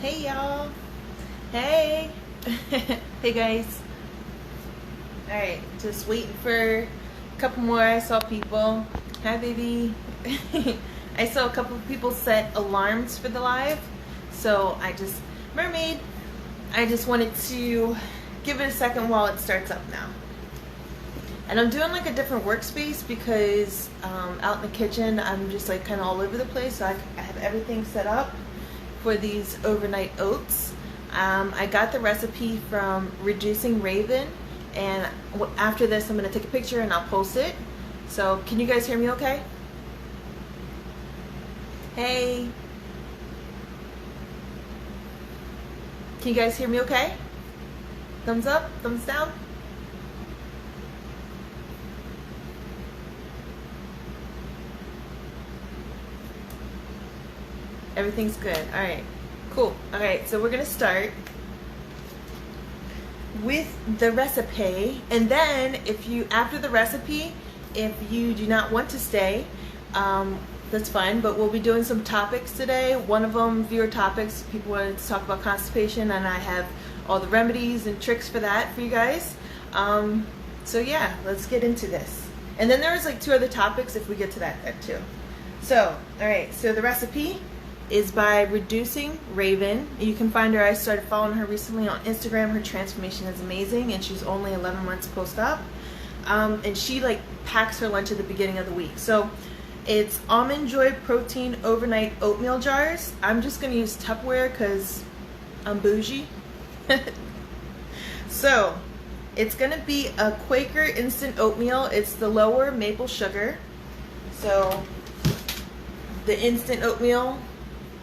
Hey y'all. Hey. Hey guys. Alright, just waiting for a couple more. I saw people. Hi baby. I saw a couple of people set alarms for the live. So Mermaid, I just wanted to give it a second while it starts up now. And I'm doing like a different workspace because out in the kitchen I'm just like kind of all over the place. So I have everything set up for these overnight oats. I got the recipe from Reducing Raven, and after this I'm going to take a picture and I'll post it. So can you guys hear me okay? Hey. Can you guys hear me okay? Thumbs up, thumbs down. Everything's good. All right, cool. All right, so we're gonna start with the recipe, and then after the recipe, if you do not want to stay, that's fine. But we'll be doing some topics today. One of them, viewer topics. People wanted to talk about constipation, and I have all the remedies and tricks for that for you guys. So yeah, let's get into this. And then there was like 2 other topics if we get to that too. So all right, so the recipe is by Reducing Raven. You can find her. I started following her recently on Instagram. Her transformation is amazing, and she's only 11 months post-op. And she like packs her lunch at the beginning of the week. So it's Almond Joy Protein Overnight Oatmeal Jars. I'm just gonna use Tupperware because I'm bougie. So it's gonna be a Quaker instant oatmeal. It's the lower maple sugar. So the instant oatmeal,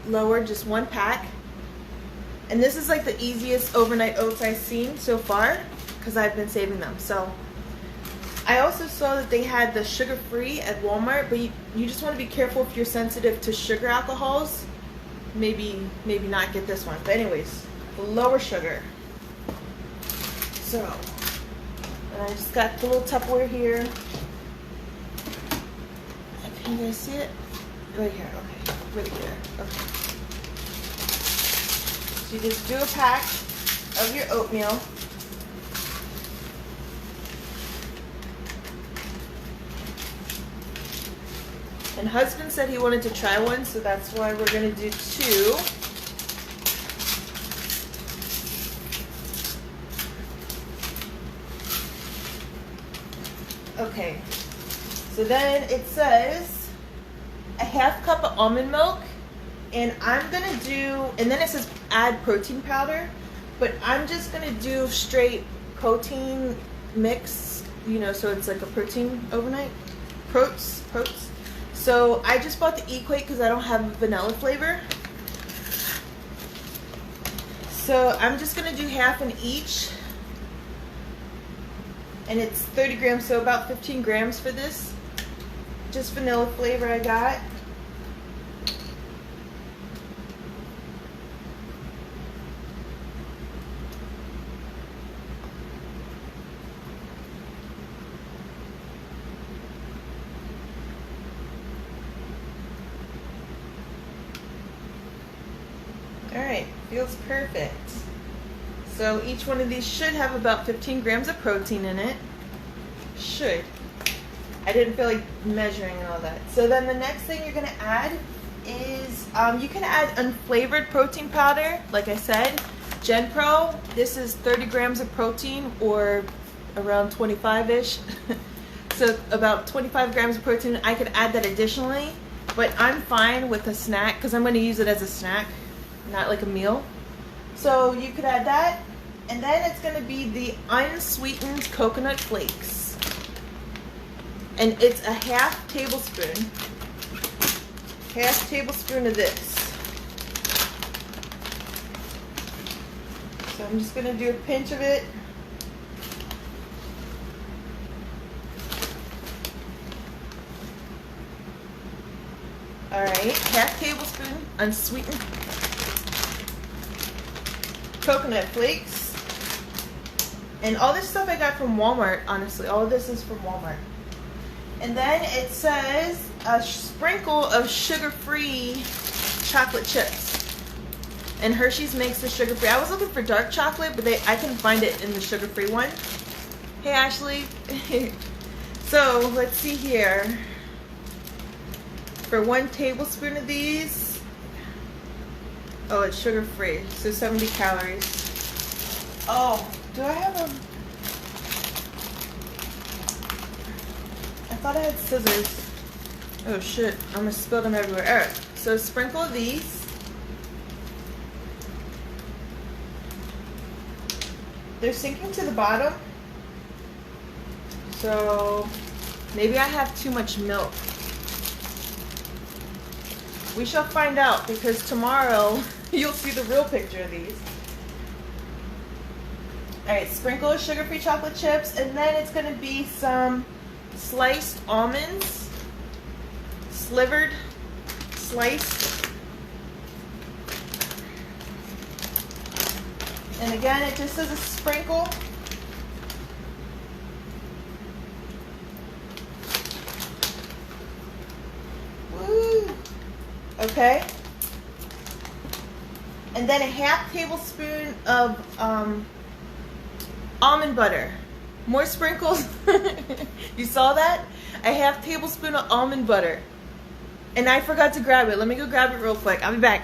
lower, just 1 pack. And this is like the easiest overnight oats I've seen so far because I've been saving them. So I also saw that they had the sugar-free at Walmart, but you just want to be careful if you're sensitive to sugar alcohols. Maybe not get this one. But anyways, the lower sugar. So, and I just got the little Tupperware here. Can you guys see it? Right here, okay. Right here, okay. So you just do a pack of your oatmeal. And husband said he wanted to try one, so that's why we're gonna do 2. Okay, so then it says a 1/2 cup of almond milk, and I'm gonna do, and then it says add protein powder, but I'm just gonna do straight protein mix, so it's like a protein overnight, protes. So I just bought the Equate because I don't have vanilla flavor. So I'm just gonna do 1/2 in each, and it's 30 grams, so about 15 grams for this. Just vanilla flavor I got. Alright, feels perfect. So each one of these should have about 15 grams of protein in it. Should. I didn't feel like measuring and all that. So then the next thing you're gonna add is, you can add unflavored protein powder, like I said, Gen Pro. This is 30 grams of protein, or around 25-ish. So about 25 grams of protein. I could add that additionally, but I'm fine with a snack because I'm gonna use it as a snack, not like a meal. So you could add that, and then it's gonna be the unsweetened coconut flakes. And it's a 1/2 tablespoon. 1/2 tablespoon of this. So I'm just gonna do a pinch of it. All right, 1/2 tablespoon unsweetened coconut flakes. And all this stuff I got from Walmart, honestly. All of this is from Walmart. And then it says a sprinkle of sugar-free chocolate chips. And Hershey's makes the sugar-free. I was looking for dark chocolate, but I couldn't find it in the sugar-free one. Hey, Ashley. So, let's see here. For 1 tablespoon of these, oh, it's sugar-free, so 70 calories. Oh, do I have a... I thought I had scissors. Oh shit, I'm gonna spill them everywhere. Alright, so sprinkle these. They're sinking to the bottom. So maybe I have too much milk. We shall find out, because tomorrow you'll see the real picture of these. Alright, sprinkle of sugar-free chocolate chips, and then it's going to be some sliced almonds, slivered, sliced. And again, it just says a sprinkle. Woo! Okay. And then a half tablespoon of almond butter. More sprinkles. You saw that? A half tablespoon of almond butter. And I forgot to grab it. Let me go grab it real quick. I'll be back.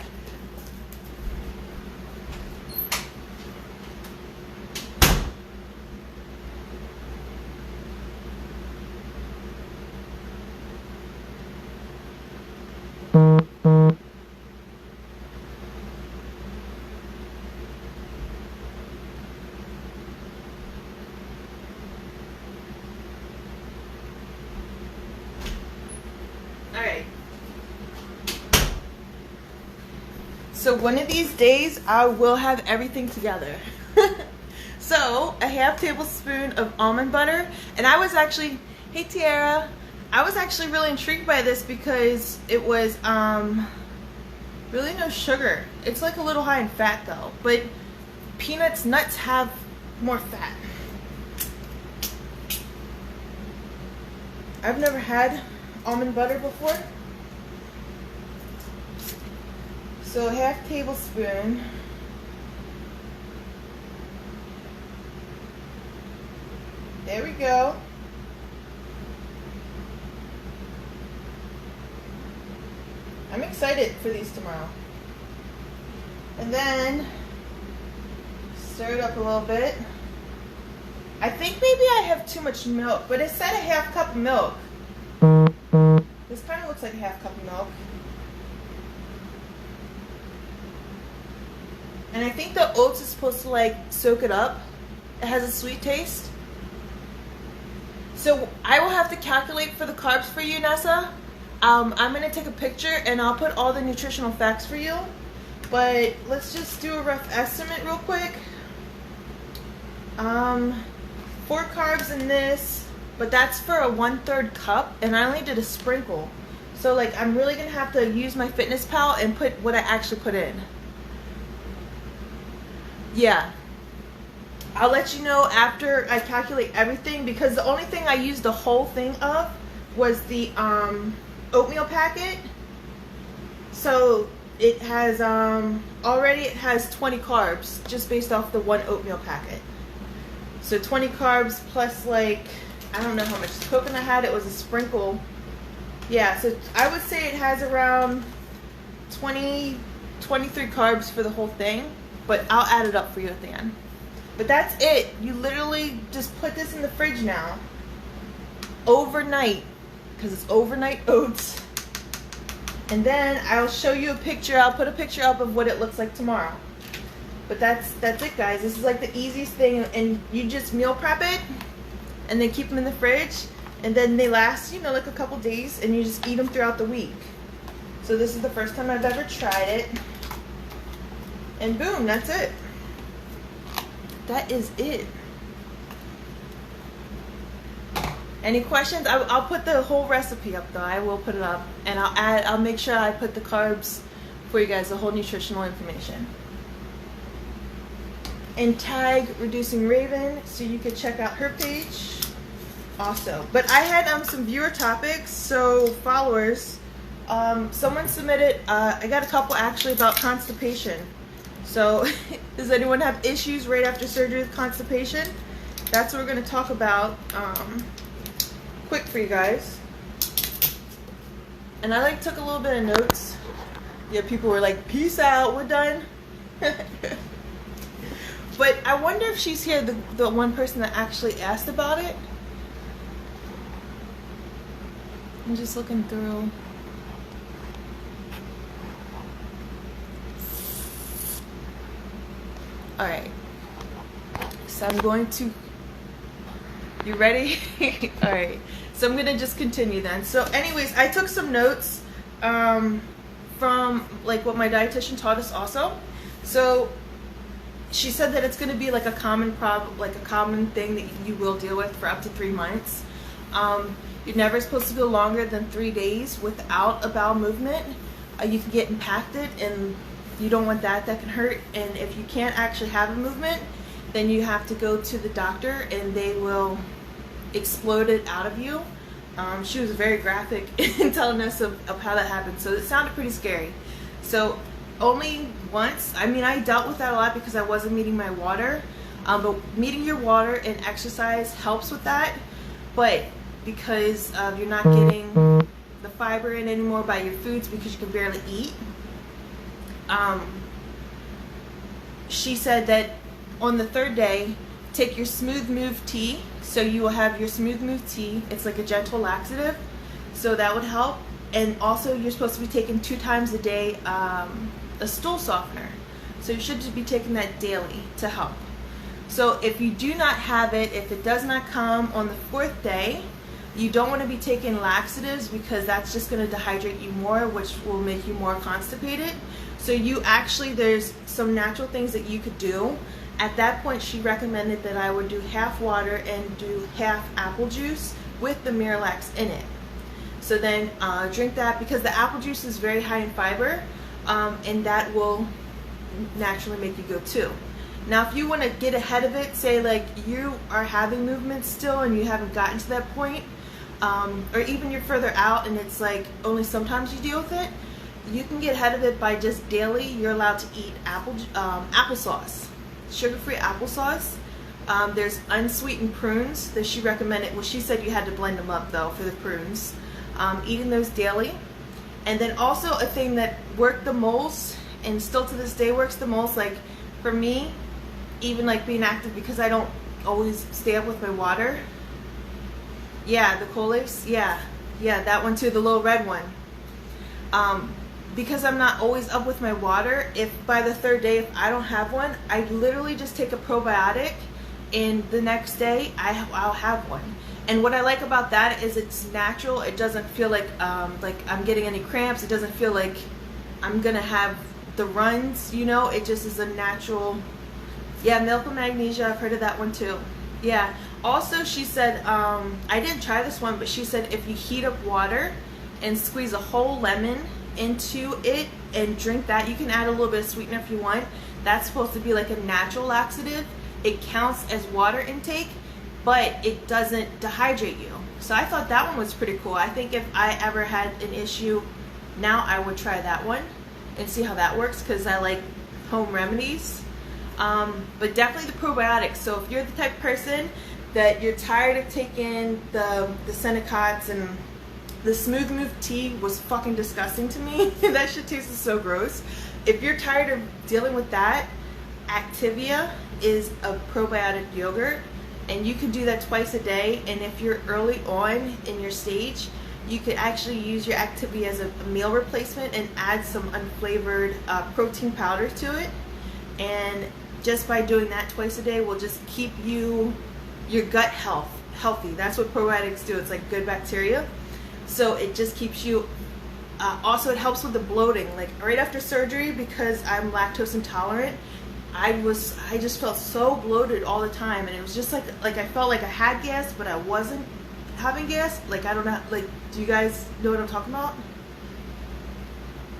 So one of these days I will have everything together. So a half tablespoon of almond butter, and I was actually, hey Tiara, I was actually really intrigued by this because it was really no sugar. It's like a little high in fat though, but peanuts, nuts have more fat. I've never had almond butter before. So a half tablespoon. There we go. I'm excited for these tomorrow. And then stir it up a little bit. I think maybe I have too much milk, but it said a half cup of milk. This kind of looks like a half cup of milk. And I think the oats is supposed to like soak it up. It has a sweet taste. So I will have to calculate for the carbs for you, Nessa. I'm going to take a picture and I'll put all the nutritional facts for you. But let's just do a rough estimate real quick. 4 carbs in this, but that's for a 1/3 cup, and I only did a sprinkle. So like I'm really going to have to use my Fitness Pal and put what I actually put in. Yeah, I'll let you know after I calculate everything, because the only thing I used the whole thing of was the oatmeal packet. So it has already it has 20 carbs just based off the 1 oatmeal packet. So 20 carbs plus like, I don't know how much coconut I had. It was a sprinkle. Yeah, so I would say it has around 23 carbs for the whole thing. But I'll add it up for you at the end. But that's it. You literally just put this in the fridge now. Overnight. Because it's overnight oats. And then I'll show you a picture. I'll put a picture up of what it looks like tomorrow. But that's it, guys. This is like the easiest thing. And you just meal prep it. And then keep them in the fridge. And then they last, you know, like a couple days. And you just eat them throughout the week. So this is the first time I've ever tried it. And boom, that's it. That is it. Any questions? I'll put the whole recipe up though. I will put it up, and I'll make sure I put the carbs for you guys, the whole nutritional information. And tag Reducing Raven so you could check out her page also. But I had some viewer topics, so followers. Someone submitted. I got a couple actually about constipation. So does anyone have issues right after surgery with constipation? That's what we're going to talk about quick for you guys. And I like took a little bit of notes. Yeah, people were like, peace out, we're done. But I wonder if she's here, the one person that actually asked about it. I'm just looking through. Alright. So I'm going to... You ready? Alright. So I'm going to just continue then. So anyways, I took some notes from like what my dietitian taught us also. So she said that it's going to be like a common problem, like a common thing that you will deal with for up to 3 months. You're never supposed to go longer than 3 days without a bowel movement. You can get impacted, and you don't want that. That can hurt. And if you can't actually have a movement, then you have to go to the doctor, and they will explode it out of you. She was very graphic in telling us of how that happened. So it sounded pretty scary. So only once. I mean, I dealt with that a lot because I wasn't meeting my water. But meeting your water and exercise helps with that. But because you're not getting the fiber in anymore by your foods because you can barely eat. She said that on the 3rd day, take your Smooth Move tea. So you will have your Smooth Move tea. It's like a gentle laxative. So that would help. And also you're supposed to be taking 2 times a day a stool softener. So you should just be taking that daily to help. So if you do not have it, if it does not come on the 4th day, you don't want to be taking laxatives because that's just going to dehydrate you more, which will make you more constipated. So you actually, there's some natural things that you could do. At that point, she recommended that I would do half water and do half apple juice with the Miralax in it. So then drink that because the apple juice is very high in fiber, and that will naturally make you go too. Now, if you want to get ahead of it, say like you are having movements still and you haven't gotten to that point, or even you're further out and it's like only sometimes you deal with it, you can get ahead of it by just daily. You're allowed to eat applesauce, sugar-free applesauce. There's unsweetened prunes that she recommended. Well, she said you had to blend them up though for the prunes. Eating those daily. And then also a thing that worked the most and still to this day works the most, like for me, even like being active because I don't always stay up with my water. Yeah, the Colace, yeah, that one too, the little red one. Because I'm not always up with my water, if by the 3rd day, if I don't have one, I literally just take a probiotic and the next day I'll have one. And what I like about that is it's natural. It doesn't feel like I'm getting any cramps. It doesn't feel like I'm gonna have the runs, you know. It just is a natural. Yeah, milk and magnesia, I've heard of that one too. Yeah, also she said, I didn't try this one, but she said if you heat up water and squeeze a whole lemon into it and drink that, you can add a little bit of sweetener if you want. That's supposed to be like a natural laxative. It counts as water intake, but it doesn't dehydrate you. So I thought that one was pretty cool. I think if I ever had an issue, now I would try that one and see how that works because I like home remedies. But definitely the probiotics. So if you're the type of person that you're tired of taking the Senecots, and the Smooth Move tea was fucking disgusting to me. That shit tasted so gross. If you're tired of dealing with that, Activia is a probiotic yogurt, and you can do that twice a day. And if you're early on in your stage, you could actually use your Activia as a meal replacement and add some unflavored protein powder to it. And just by doing that twice a day will just keep your gut healthy. That's what probiotics do. It's like good bacteria. So it just keeps you, also it helps with the bloating. Like right after surgery, because I'm lactose intolerant, I just felt so bloated all the time, and it was just like I felt like I had gas, but I wasn't having gas. Like, I don't know, like, do you guys know what I'm talking about?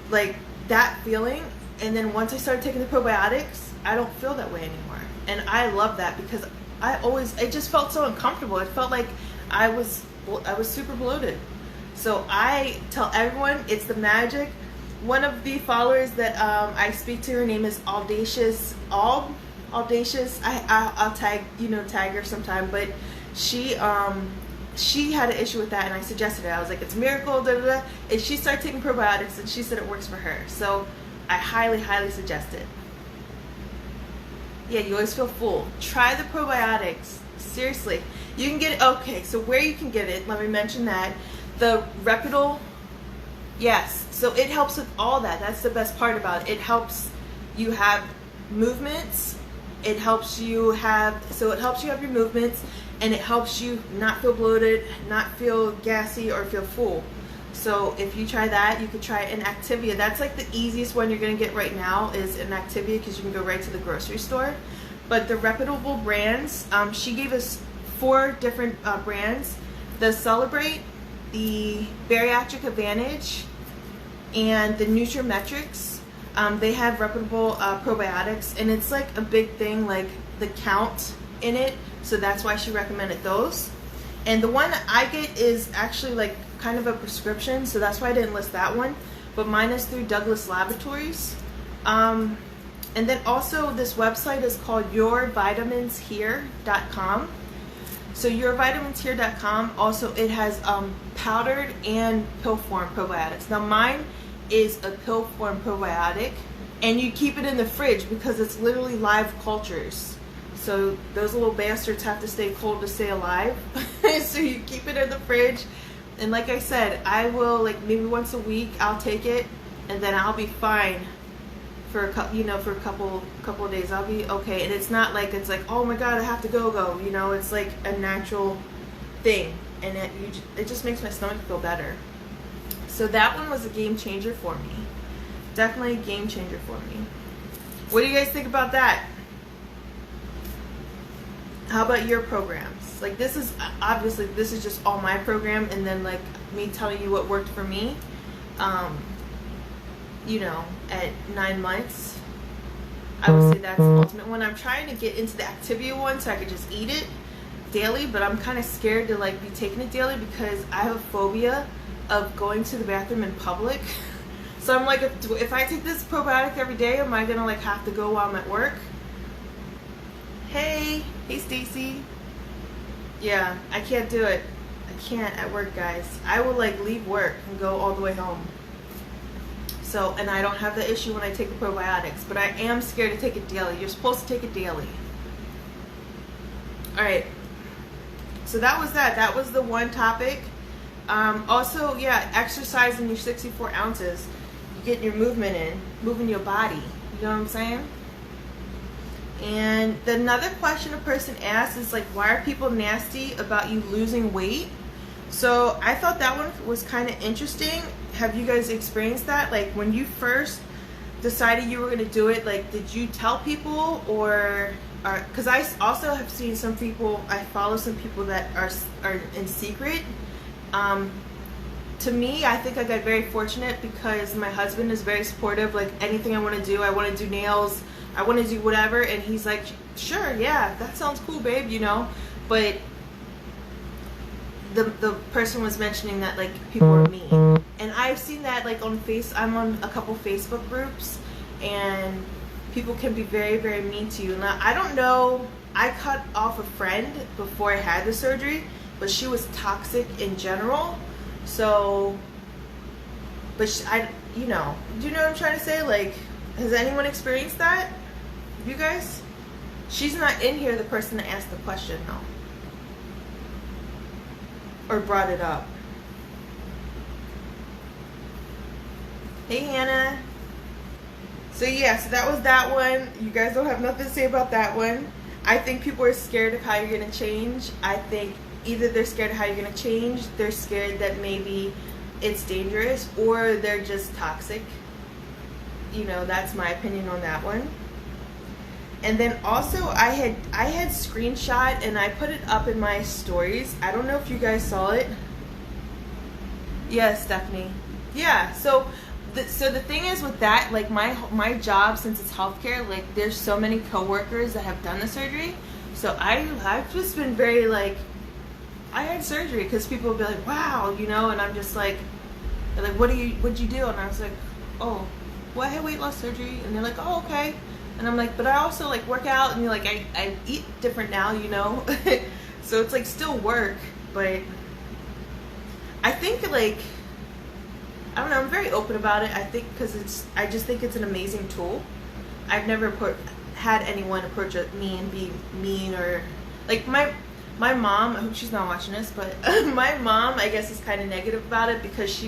Like that feeling. And then once I started taking the probiotics, I don't feel that way anymore. And I love that because it just felt so uncomfortable. It felt like I was super bloated. So I tell everyone it's the magic. one of the followers that I speak to, her name is Audacious. I'll tag her sometime, but she had an issue with that, and I suggested it. I was like, it's a miracle, da da da. And she started taking probiotics, and she said it works for her. So I highly suggest it. Yeah, you always feel full. Try the probiotics. Seriously. You can get it. Okay, so where you can get it, let me mention that. The Reputable, yes. So it helps with all that. That's the best part about it. It helps you have movements. It helps you have your movements, and it helps you not feel bloated, not feel gassy, or feel full. So if you try that, you could try an Activia. That's like the easiest one you're going to get right now is an Activia, because you can go right to the grocery store. But the reputable brands, she gave us 4 different brands. The Celebrate, the Bariatric Advantage, and the Nutrimetrics. They have reputable probiotics, and it's like a big thing, like the count in it. So that's why she recommended those. And the one that I get is actually like kind of a prescription, so that's why I didn't list that one. But mine is through Douglas Laboratories. And then also this website is called yourvitaminshere.com. So yourvitaminshere.com, also it has powdered and pill form probiotics. Now mine is a pill form probiotic, and you keep it in the fridge because it's literally live cultures. So those little bastards have to stay cold to stay alive. So you keep it in the fridge, and like I said, I will, like, maybe once a week I'll take it, and then I'll be fine for a couple of days. I'll be okay. And it's not like it's like, oh my god, I have to go. It's like a natural thing, and it just makes my stomach feel better. So that one was a game changer for me. Definitely a game changer for me. What do you guys think about that? How about your programs? Like, this is obviously, this is just all my program, and then like me telling you what worked for me. At 9 months, I would say that's the ultimate one. I'm trying to get into the Activia one so I could just eat it daily, but I'm kind of scared to like be taking it daily because I have a phobia of going to the bathroom in public. So I'm like, if I take this probiotic every day, am I gonna like have to go while I'm at work? Hey Stacy. Yeah, I can't do it. I can't at work, guys. I will like leave work and go all the way home. So, and I don't have the issue when I take the probiotics, but I am scared to take it daily. You're supposed to take it daily. All right. So that was that. That was the one topic. Also, yeah, exercise in your 64 ounces. You get your movement in, moving your body. You know what I'm saying? And another question a person asked is like, why are people nasty about you losing weight? So I thought that one was kind of interesting. Have you guys experienced that? Like, when you first decided you were going to do it, like, did you tell people, or because I also have seen some people, I follow some people that are in secret. To me, I think I got very fortunate because my husband is very supportive. Like, anything I want to do, I want to do nails, I want to do whatever, and he's like, sure, yeah, that sounds cool, babe, but the person was mentioning that like people are mean, and I've seen that like I'm on a couple Facebook groups, and people can be very, very mean to you. Now, I don't know, I cut off a friend before I had the surgery, but she was toxic in general. So, but do you know what I'm trying to say? Like, has anyone experienced that? You guys? She's not in here, the person that asked the question, though. Or brought it up. Hey, Hannah. So yeah, so that was that one. You guys don't have nothing to say about that one. I think people are scared of how you're going to change. I think either they're scared of how you're going to change, they're scared that maybe it's dangerous, or they're just toxic. That's my opinion on that one. And then also I had screenshot and I put it up in my stories. I don't know if you guys saw it. Yeah, Stephanie. Yeah, so the thing is with that, like my job, since it's healthcare, like there's so many coworkers that have done the surgery. So I've just been very like, I had surgery, because people will be like, wow, and I'm just like, they're like, what'd you do? And I was like, oh, well, I had weight loss surgery, and they're like, oh, okay. And I'm like, but I also like work out, and like I eat different now, you know. So it's like still work, but I think like, I don't know, I'm very open about it. I think because I just think it's an amazing tool. I've never had anyone approach me and be mean, or like my mom, I hope she's not watching this, but my mom, I guess, is kind of negative about it, because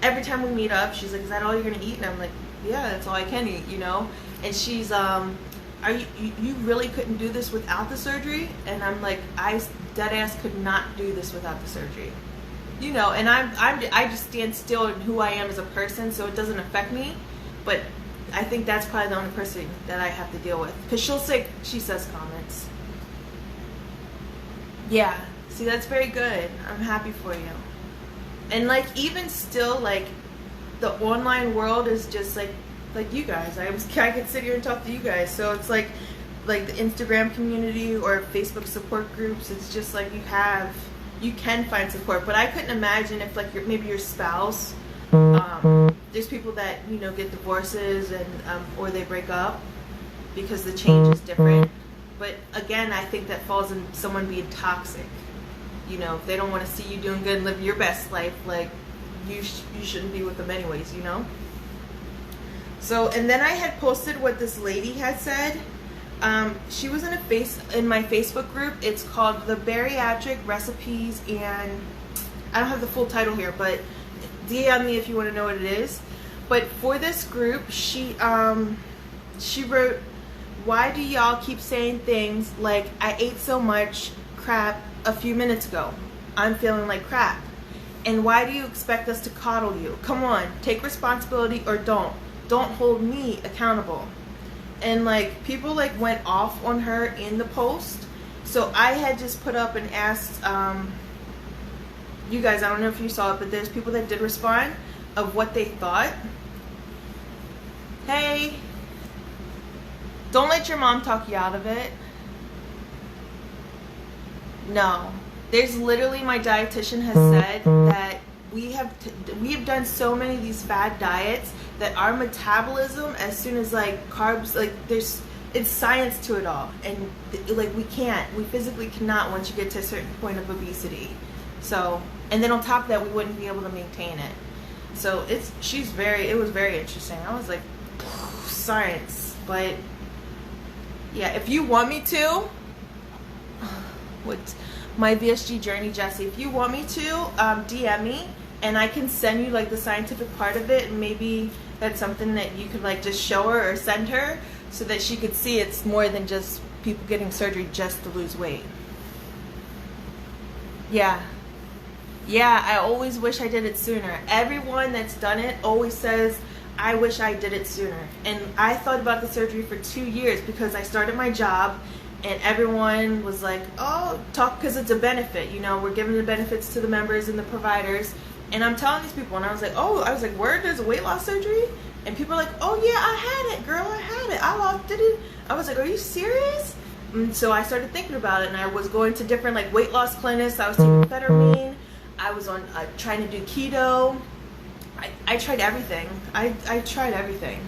every time we meet up, she's like, is that all you're gonna eat? And I'm like, yeah, that's all I can eat, you know. And she's you really couldn't do this without the surgery? And I'm like, I dead ass could not do this without the surgery, you know. And I just stand still in who I am as a person, so it doesn't affect me. But I think that's probably the only person that I have to deal with, because she says comments. Yeah, see, that's very good. I'm happy for you. And like, even still, like, the online world is just like you guys. I could sit here and talk to you guys. So it's like the Instagram community or Facebook support groups. It's just like you can find support. But I couldn't imagine if like maybe your spouse. There's people that, you know, get divorces and or they break up because the change is different. But again, I think that falls in someone being toxic. You know, if they don't want to see you doing good and live your best life, like you shouldn't be with them anyways, you know. So, and then I had posted what this lady had said. She was in my Facebook group. It's called the Bariatric Recipes, and I don't have the full title here, but DM me if you want to know what it is. But for this group, she wrote, why do y'all keep saying things like, I ate so much crap a few minutes ago, I'm feeling like crap, and why do you expect us to coddle you? Come on, take responsibility or don't hold me accountable. And like, people like went off on her in the post. So I had just put up and asked you guys, I don't know if you saw it, but there's people that did respond of what they thought. Hey, don't let your mom talk you out of it. No, there's literally, my dietitian has said that we have done so many of these fad diets that our metabolism, as soon as like carbs, like it's science to it all, and like we physically cannot once you get to a certain point of obesity. So, and then on top of that, we wouldn't be able to maintain it. So it was very interesting. I was like, science. But yeah, if you want me to, my Vsgjourney, Jesse, if you want me to, DM me, and I can send you like the scientific part of it, and maybe that's something that you could like just show her or send her, so that she could see it's more than just people getting surgery just to lose weight. Yeah, I always wish I did it sooner. Everyone that's done it always says, I wish I did it sooner. And I thought about the surgery for 2 years, because I started my job and everyone was like, oh, because it's a benefit, you know, we're giving the benefits to the members and the providers. And I'm telling these people, and I was like, where, there's a weight loss surgery? And people are like, oh yeah, I had it, girl, I had it, I lost it. I was like, are you serious? And so I started thinking about it, and I was going to different like weight loss clinics. I was taking amphetamine. I was on trying to do keto. I tried everything. I tried everything.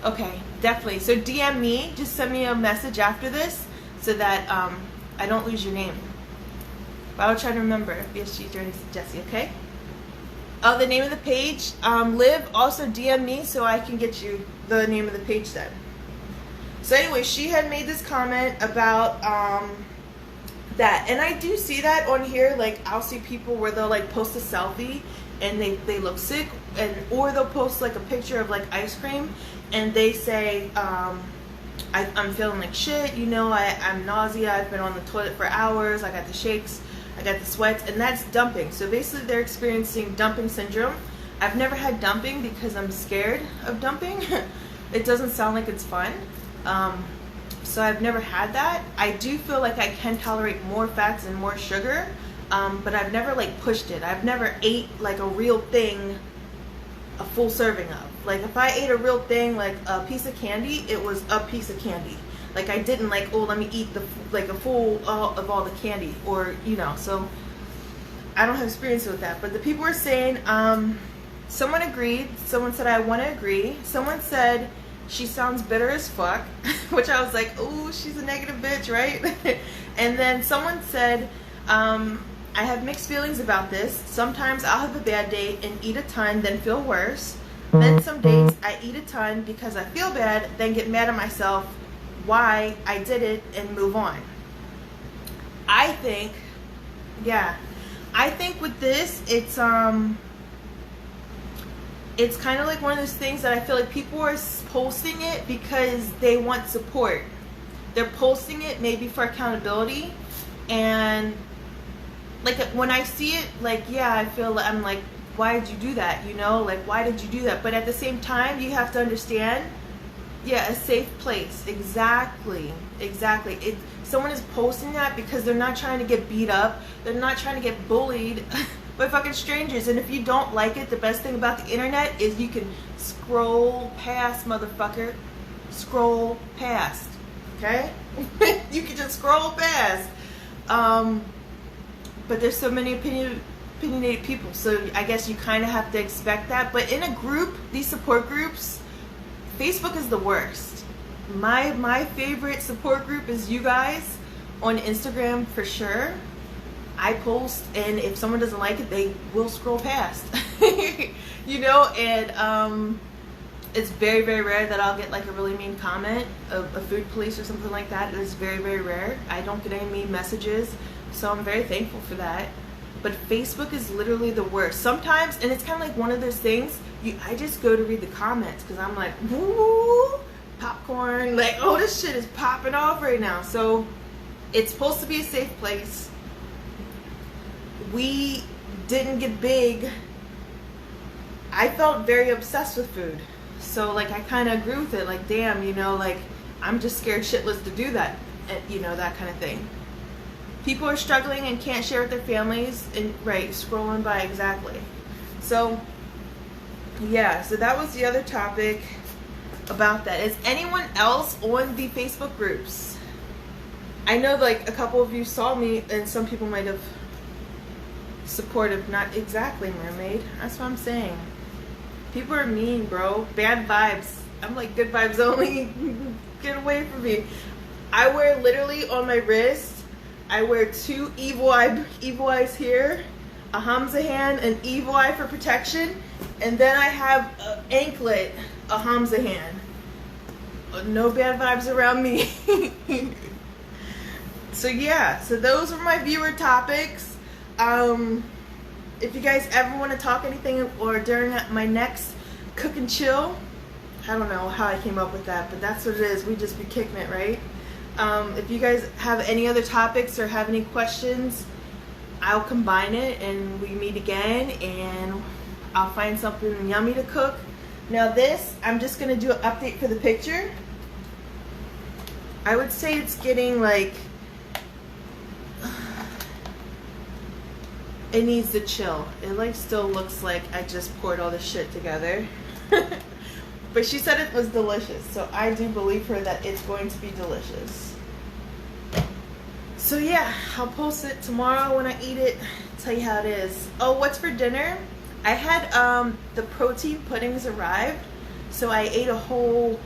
Okay, definitely. So DM me, just send me a message after this, so that I don't lose your name. But I'll try to remember. Vsgjourney Jesse, okay? Oh, the name of the page, Liv, also DM me so I can get you the name of the page then. So anyway, she had made this comment about that, and I do see that on here. Like, I'll see people where they'll like post a selfie and they look sick, or they'll post like a picture of like ice cream, and they say, I'm feeling like shit, you know, I'm nausea, I've been on the toilet for hours, I got the shakes, I got the sweats, and that's dumping. So basically they're experiencing dumping syndrome. I've never had dumping because I'm scared of dumping. It doesn't sound like it's fun. So I've never had that. I do feel like I can tolerate more fats and more sugar, but I've never like pushed it. I've never ate like a real thing, a full serving of. Like if I ate a real thing, like a piece of candy, it was a piece of candy. Like I didn't like, oh, let me eat a full of all the candy, or you know. So I don't have experience with that. But the people are saying Someone agreed. Someone said, I want to agree. Someone said, she sounds bitter as fuck, which I was like, oh, she's a negative bitch, right? And then someone said, I have mixed feelings about this. Sometimes I'll have a bad day and eat a ton, then feel worse. Then some days I eat a ton because I feel bad, then get mad at myself why I did it and move on. I think, yeah, I think with this, it's kind of like one of those things that I feel like people are posting it because they want support. They're posting it maybe for accountability, and like when I see it, like, yeah, I feel like, I'm like, why did you do that? You know, like, why did you do that? But at the same time, you have to understand, yeah, a safe place. Exactly. Someone is posting that because they're not trying to get beat up. They're not trying to get bullied by fucking strangers. And if you don't like it, the best thing about the internet is you can scroll past, motherfucker. Scroll past. Okay? You can just scroll past. But there's so many opinionated people, so I guess you kind of have to expect that. But in a group, these support groups, Facebook is the worst. My favorite support group is you guys on Instagram for sure. I post, and if someone doesn't like it, they will scroll past. You know, and it's very, very rare that I'll get like a really mean comment, a food police or something like that. It is very, very rare. I don't get any mean messages, so I'm very thankful for that. But Facebook is literally the worst. Sometimes, and it's kind of like one of those things, I just go to read the comments because I'm like, woo, popcorn, like, oh, this shit is popping off right now. So it's supposed to be a safe place. We didn't get big. I felt very obsessed with food. So like I kind of agree with it. Like, damn, you know, like I'm just scared shitless to do that. You know, that kind of thing. People are struggling and can't share with their families, and right, scrolling by, exactly. So yeah, so that was the other topic about that. Is anyone else on the Facebook groups? I know like a couple of you saw me, and some people might have supportive. Not exactly, mermaid. That's what I'm saying. People are mean, bro. Bad vibes. I'm like, good vibes only. Get away from me. I wear literally on my wrist, I wear two evil eyes here, a Hamza hand, an evil eye for protection, and then I have an anklet, a Hamza hand. No bad vibes around me. So yeah, so those are my viewer topics. If you guys ever want to talk anything, or during my next Cook and Chill, I don't know how I came up with that, but that's what it is. We just be kicking it, right? If you guys have any other topics or have any questions, I'll combine it and we meet again, and I'll find something yummy to cook. Now this, I'm just going to do an update for the picture. I would say it's getting like, it needs to chill. It like still looks like I just poured all this shit together. But she said it was delicious, so I do believe her that it's going to be delicious. So yeah, I'll post it tomorrow when I eat it, tell you how it is. Oh, what's for dinner? I had the protein puddings arrived, so I ate a whole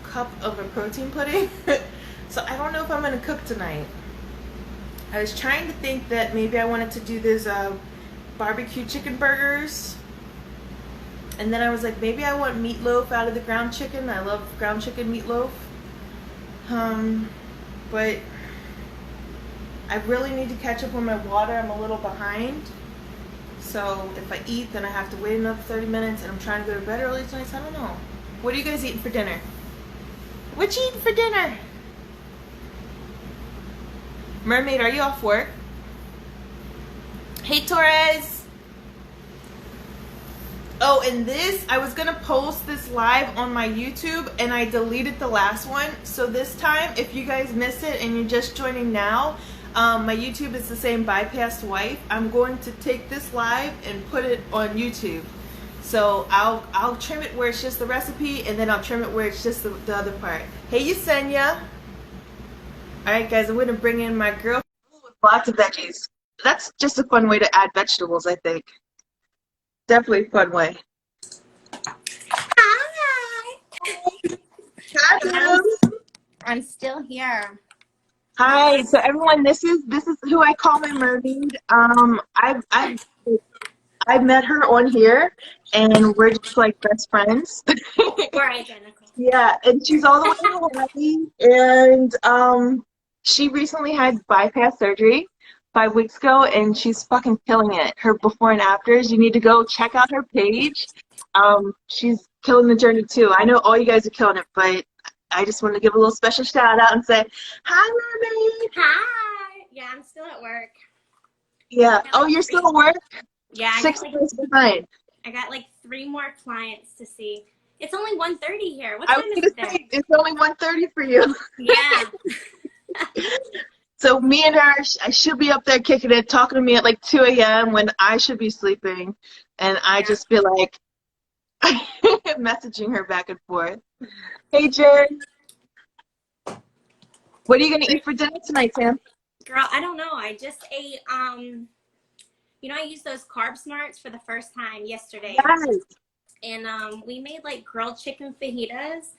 cup of a protein pudding. So I don't know if I'm gonna cook tonight. I was trying to think that maybe I wanted to do this barbecue chicken burgers. And then I was like, maybe I want meatloaf out of the ground chicken. I love ground chicken meatloaf. But I really need to catch up on my water. I'm a little behind. So if I eat, then I have to wait another 30 minutes, and I'm trying to go to bed early tonight, so I don't know. What are you guys eating for dinner? What you eating for dinner? Mermaid, are you off work? Hey, Torres. Oh, and this, I was gonna post this live on my YouTube, and I deleted the last one. So this time, if you guys missed it and you're just joining now, my YouTube is the same, Bypassed Wife. I'm going to take this live and put it on YouTube. So I'll trim it where it's just the recipe, and then I'll trim it where it's just the other part. Hey, Yesenia. All right, guys, I'm gonna bring in my girl with lots of veggies. That's just a fun way to add vegetables, I think. Definitely a fun way. Hi, Boo. I'm still here. Hi. So everyone, this is who I call my mermaid. I've met her on here, and we're just like best friends. We're identical. Yeah, and she's all the way in Hawaii, and she recently had bypass surgery 5 weeks ago, and she's fucking killing it. Her before and afters, you need to go check out her page. She's killing the journey too. I know all you guys are killing it, but I just want to give a little special shout out and say, hi, mermaid. Hi. Yeah, I'm still at work. Yeah. Oh, you're still at work? Yeah, 6 days behind. I got like 3 more clients to see. It's only 1:30 here. What I time was is gonna it there? say it's only 1:30 for you. Yeah. So me and her, she'll be up there kicking it, talking to me at like 2 a.m. when I should be sleeping, and I just feel like messaging her back and forth. Hey, Jen. What are you gonna eat for dinner tonight, Sam? Girl, I don't know. I just ate you know, I used those Carb Smarts for the first time yesterday. Yes. And we made like grilled chicken fajitas.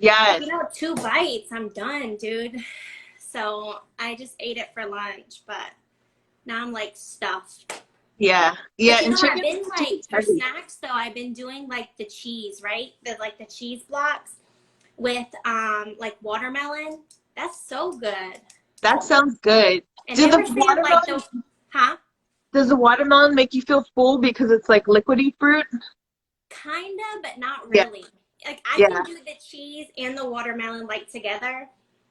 Yes. You know, 2 bites, I'm done, dude. So I just ate it for lunch, but now I'm like stuffed. Yeah. Yeah. But, you And know, chicken. I've been like for snacks though. I've been doing like the cheese, right? The cheese blocks with like watermelon. That's so good. That sounds good. And Do they the were saying watermelon, like those, huh? Does the watermelon make you feel full because it's like liquidy fruit? Kinda, but not Yeah. really. Like I Yeah. can do the cheese and the watermelon like together,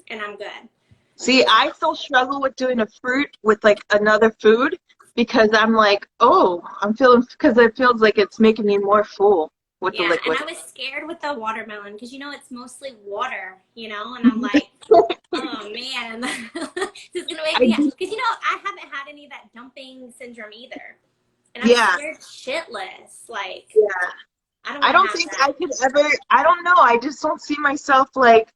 and I'm good. See, I still struggle with doing a fruit with like another food because I'm like, oh, I'm feeling, because it feels like it's making me more full with the Yeah, and liquid. I was scared with the watermelon because you know it's mostly water, you know, and I'm like, oh man, this is gonna make me because you know I haven't had any of that dumping syndrome either, and I'm scared shitless. Like, yeah. I don't think that. I could ever. I don't know. I just don't see myself like.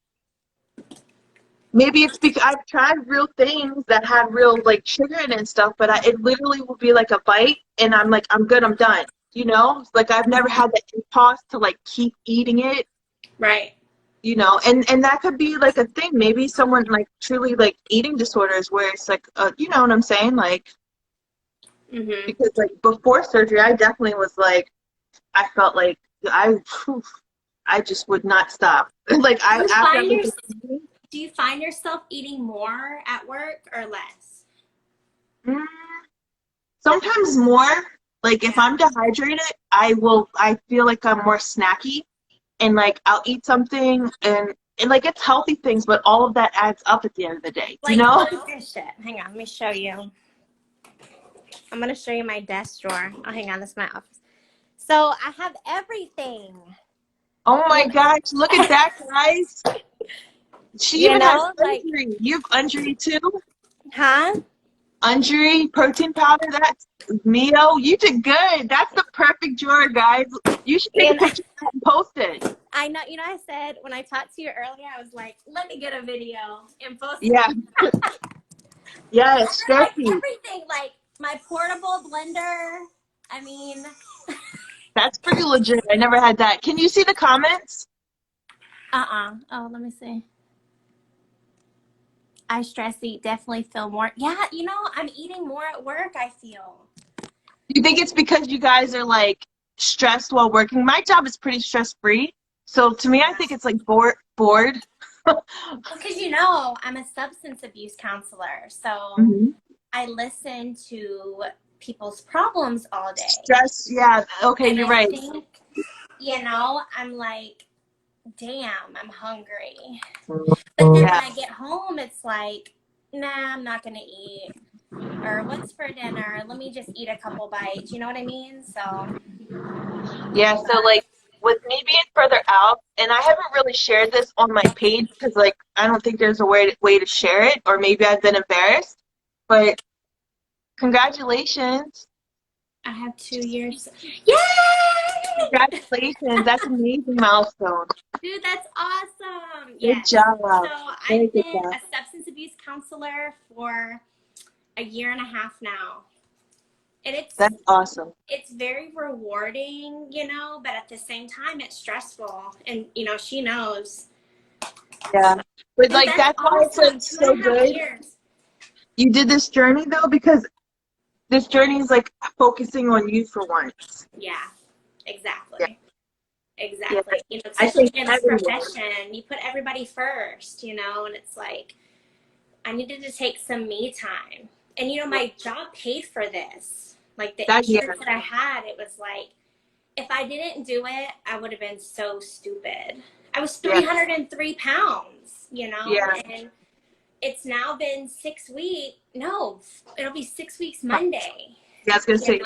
Maybe it's because I've tried real things that had real like sugar in it and stuff, but it literally will be like a bite, and I'm like, I'm good, I'm done. You know, like I've never had the impulse to like keep eating it. Right. You know, and that could be like a thing. Maybe someone like truly like eating disorders where it's like, you know what I'm saying? Like, because like before surgery, I definitely was like, I felt like I just would not stop. Like do you find yourself eating more at work or less? Sometimes more. Like if I'm dehydrated, I feel like I'm more snacky, and like I'll eat something, and like it's healthy things, but all of that adds up at the end of the day. Like, you know? shit. Hang on, let me show you. I'm gonna show you my desk drawer. Oh, hang on, this is my office. So I have everything. Oh my gosh, look at that, guys. She even has Unjury. You have Unjury too? Huh? Unjury, protein powder, that's Mio. You did good. That's the perfect drawer, guys. You should take a picture and post it. I know, you know, I said when I talked to you earlier, I was like, let me get a video and post it. Yeah. Yes, like everything, like my portable blender. I mean, that's pretty legit. I never had that. Can you see the comments? Oh, let me see. I stress eat, definitely feel more. Yeah, you know, I'm eating more at work, I feel. You think it's because you guys are like stressed while working? My job is pretty stress-free. So to me, I think it's like bored. Because, you know, I'm a substance abuse counselor. So I listen to people's problems all day. Stress, yeah. Okay, and you're I right. Think, you know, I'm like, damn, I'm hungry. But then when I get home, it's like, nah, I'm not going to eat. Or what's for dinner? Let me just eat a couple bites. You know what I mean? So. Yeah, so like with me being further out, and I haven't really shared this on my page because like I don't think there's a way to share it, or maybe I've been embarrassed. But congratulations. I have 2 years. Yay! Congratulations. That's an amazing milestone. Dude, that's awesome. Good job. So I've been a substance abuse counselor for a year and a half now. And that's awesome. It's very rewarding, you know, but at the same time it's stressful. And, you know, she knows. Yeah. But And like that's why it's like so good. Years. You did this journey though, because this journey is like focusing on you for once. Yeah, exactly. Yeah. Exactly. Yeah. You know, I especially think in this profession, you put everybody first, you know, and it's like, I needed to take some me time. And, you know, my job paid for this. Like, the insurance that I had, it was like, if I didn't do it, I would have been so stupid. I was 303 pounds, you know, and it's now been 6 weeks. No, it'll be 6 weeks Monday. Yeah, I was going to say.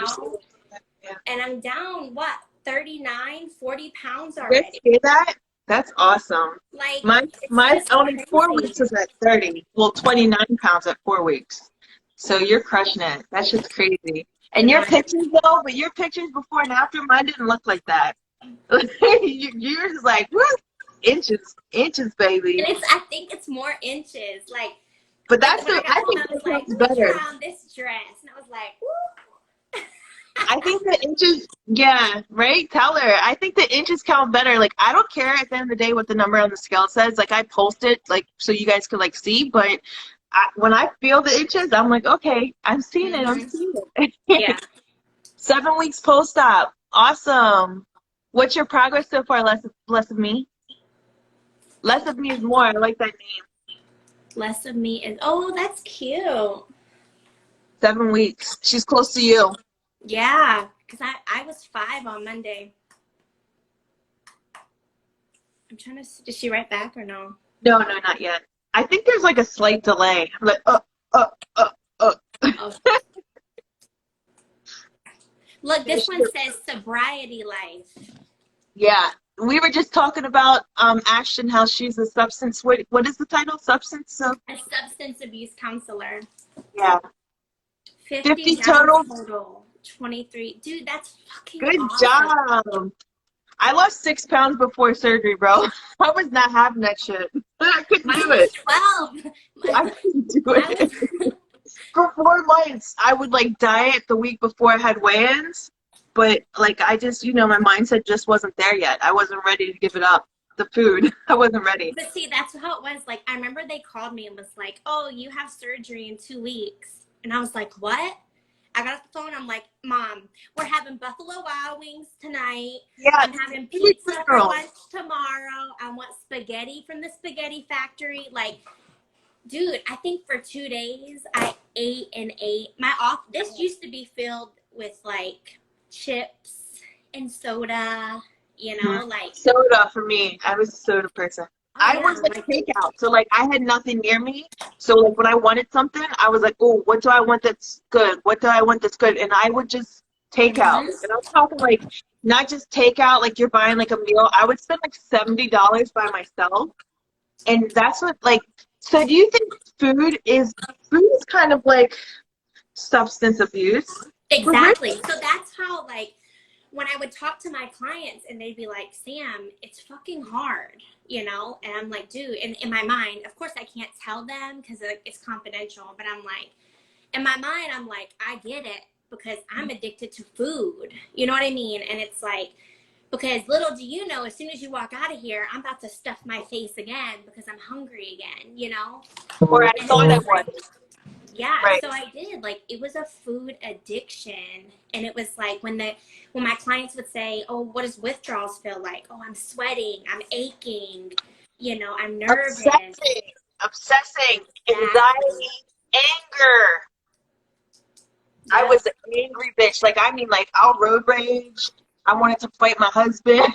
And I'm down, what, 39, 40 pounds already. Say that? That's awesome. Like, my only 4 weeks is at 30. Well, 29 pounds at 4 weeks. So you're crushing it. That's just crazy. And your pictures though, but your pictures before and after, mine didn't look like that. Yours is like, woo, inches, baby. And I think it's more inches. Like, but that's I think it's like, better. On this dress, and I was like, woo. I think the inches, yeah, right? Tell her. I think the inches count better. Like, I don't care at the end of the day what the number on the scale says. Like, I post it, like, so you guys could, like, see. But when I feel the inches, I'm like, okay, I'm seeing it. I'm seeing it. Yeah. 7 weeks post-op. Awesome. What's your progress so far, less of me? Less of me is more. I like that name. Less of me is, oh, that's cute. 7 weeks. She's close to you. Yeah, because I was 5 on Monday. I'm trying to, did she write back or no? No, not yet. I think there's like a slight delay. I'm like, oh. Look, this one says sobriety life. Yeah, we were just talking about Ashton, how she's a substance, what is the title? A substance abuse counselor. Yeah. 50 total. 23. Dude, that's fucking good awesome. Job. I lost 6 pounds before surgery, bro. I was not having that shit. I couldn't do it. 12. I couldn't do it. For 4 months, I would like diet the week before I had weigh-ins, but like I just, you know, my mindset just wasn't there yet. I wasn't ready to give it up. The food, I wasn't ready. But see, that's how it was. Like, I remember they called me and was like, "Oh, you have surgery in 2 weeks," and I was like, "What?" I got off the phone. I'm like, Mom, we're having Buffalo Wild Wings tonight. Yeah. I'm having pizza for lunch tomorrow. I want spaghetti from the spaghetti factory. Like, dude, I think for 2 days I ate and ate. This used to be filled with like chips and soda, you know, like soda for me. I was a soda person. I was like takeout, so like I had nothing near me. So like when I wanted something, I was like, oh, what do I want that's good? What do I want that's good? And I would just take out. And I'm talking like not just takeout, like you're buying like a meal. I would spend like $70 by myself, and that's what like. So do you think food is kind of like substance abuse? Exactly. So that's how like when I would talk to my clients and they'd be like, Sam, it's fucking hard, you know? And I'm like, dude, and in my mind, of course I can't tell them because it's confidential, but I'm like, in my mind, I'm like, I get it because I'm addicted to food. You know what I mean? And it's like, because little do you know, as soon as you walk out of here, I'm about to stuff my face again because I'm hungry again, you know? Or I thought I was. Yeah, so I did. Like, it was a food addiction. And it was like when my clients would say, oh, what does withdrawals feel like? Oh, I'm sweating. I'm aching. You know, I'm nervous. Obsessing. Anxiety. Anger. Yeah. I was an angry bitch. Like, I mean, like, I'll road rage. I wanted to fight my husband.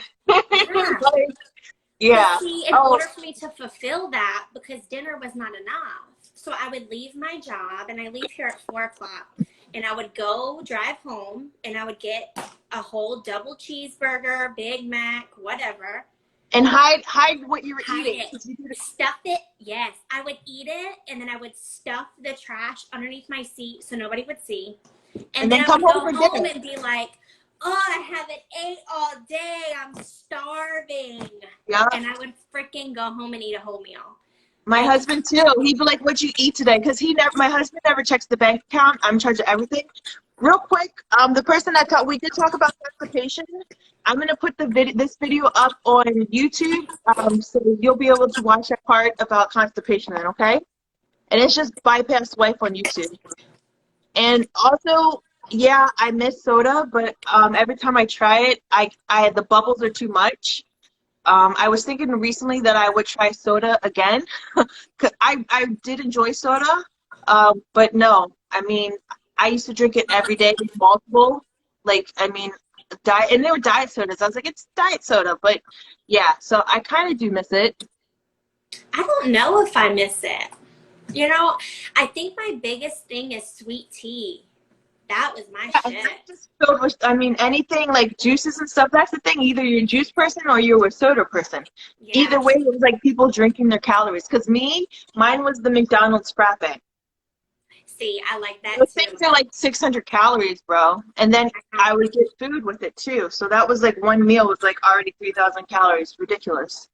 Yeah. See, in order for me to fulfill that, because dinner was not enough. So I would leave my job, and I leave here at 4 o'clock, and I would go drive home, and I would get a whole double cheeseburger, Big Mac, whatever. And hide what you were eating. Stuff it. Yes. I would eat it, and then I would stuff the trash underneath my seat so nobody would see. And then I would go home and be like, oh, I haven't ate all day. I'm starving. Yeah. And I would freaking go home and eat a whole meal. My husband too. He'd be like, "What'd you eat today?" Because my husband never checks the bank account. I'm in charge of everything. real quick, the person that we did talk about constipation. I'm gonna put this video up on YouTube, so you'll be able to watch that part about constipation then, okay? And it's just Bypass Wife on YouTube. And also, yeah, I miss soda, but every time I try it, the bubbles are too much. I was thinking recently that I would try soda again. 'Cause I did enjoy soda, but no, I mean, I used to drink it every day, multiple. Like, I mean, diet, and they were diet sodas. I was like, it's diet soda, but yeah, so I kind of do miss it. I don't know if I miss it. You know, I think my biggest thing is sweet tea. That was my shit. Just filled with, I mean, anything like juices and stuff, that's the thing. Either you're a juice person or you're a soda person. Yeah. Either way, it was like people drinking their calories. Because mine was the McDonald's frappe. See, I like that Those things are like 600 calories, bro. And then I would get food with it too. So that was like one meal was like already 3,000 calories. Ridiculous.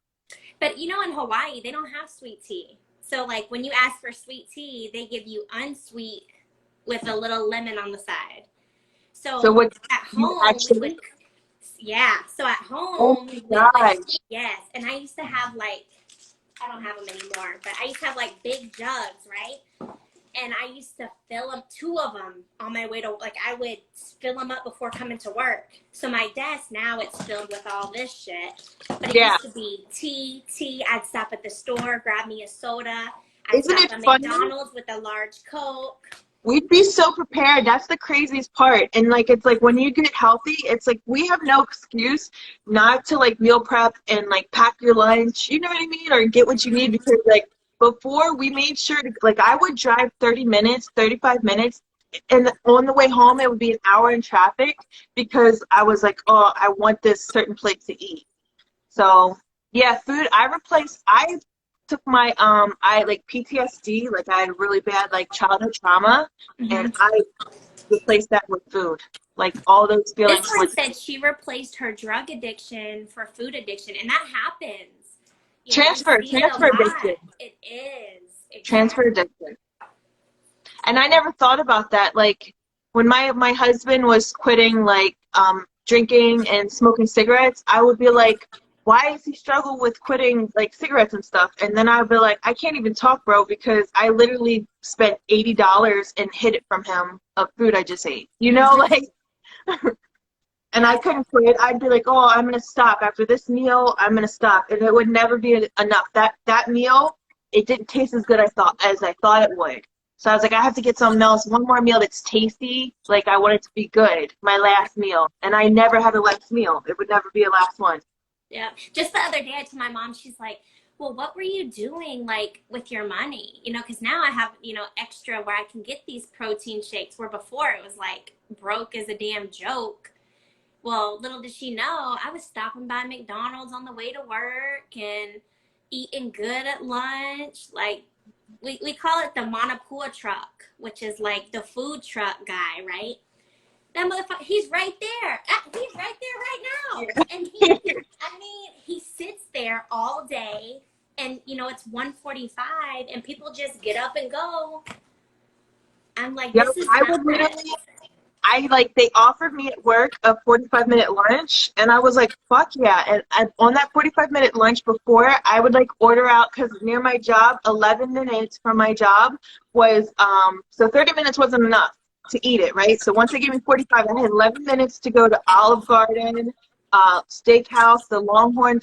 But you know, in Hawaii, they don't have sweet tea. So like when you ask for sweet tea, they give you unsweet with a little lemon on the side. So what, at home, actually? Yeah. So at home, yes. And I used to have like, I don't have them anymore, but I used to have like big jugs, right? And I used to fill them, 2 of them on my way to, like I would fill them up before coming to work. So my desk now it's filled with all this shit. But it used to be tea. I'd stop at the store, grab me a soda. I'd stop at McDonald's with a large Coke. We'd be so prepared. That's the craziest part. And like, it's like when you get healthy, it's like we have no excuse not to like meal prep and like pack your lunch, you know what I mean? Or get what you need, because like before we made sure to, like I would drive 30 minutes, 35 minutes, and on the way home it would be an hour in traffic because I was like, oh, I want this certain place to eat. So yeah, food, I took my I like PTSD, like I had really bad like childhood trauma, and I replaced that with food. Like all those feelings. This one said she replaced her drug addiction for food addiction, and that happens. Transfer addiction. It is. Exactly. Transfer addiction. And I never thought about that. Like when my husband was quitting like drinking and smoking cigarettes, I would be like, why does he struggle with quitting like cigarettes and stuff? And then I'd be like, I can't even talk, bro, because I literally spent $80 and hid it from him of food I just ate. You know, like, and I couldn't quit. I'd be like, oh, I'm gonna stop after this meal. I'm gonna stop, and it would never be enough. That meal, it didn't taste as good as I thought it would. So I was like, I have to get something else, one more meal that's tasty. Like I want it to be good, my last meal, and I never had a last meal. It would never be a last one. Yeah. Just the other day, I told my mom, she's like, well, what were you doing, like, with your money? You know, because now I have, you know, extra where I can get these protein shakes, where before it was, like, broke as a damn joke. Well, little did she know, I was stopping by McDonald's on the way to work and eating good at lunch. Like, we call it the Manapua truck, which is, like, the food truck guy, right? That motherfucker, he's right there. He's right there right now. And he sits there all day, and, you know, it's 1:45, and people just get up and go. I'm like, this is they offered me at work a 45-minute lunch, and I was like, fuck yeah. And on that 45-minute lunch before, I would, like, order out, because near my job, 11 minutes from my job was, so 30 minutes wasn't enough to eat it, right? So once they gave me 45, I had 11 minutes to go to Olive Garden, Steakhouse, the Longhorn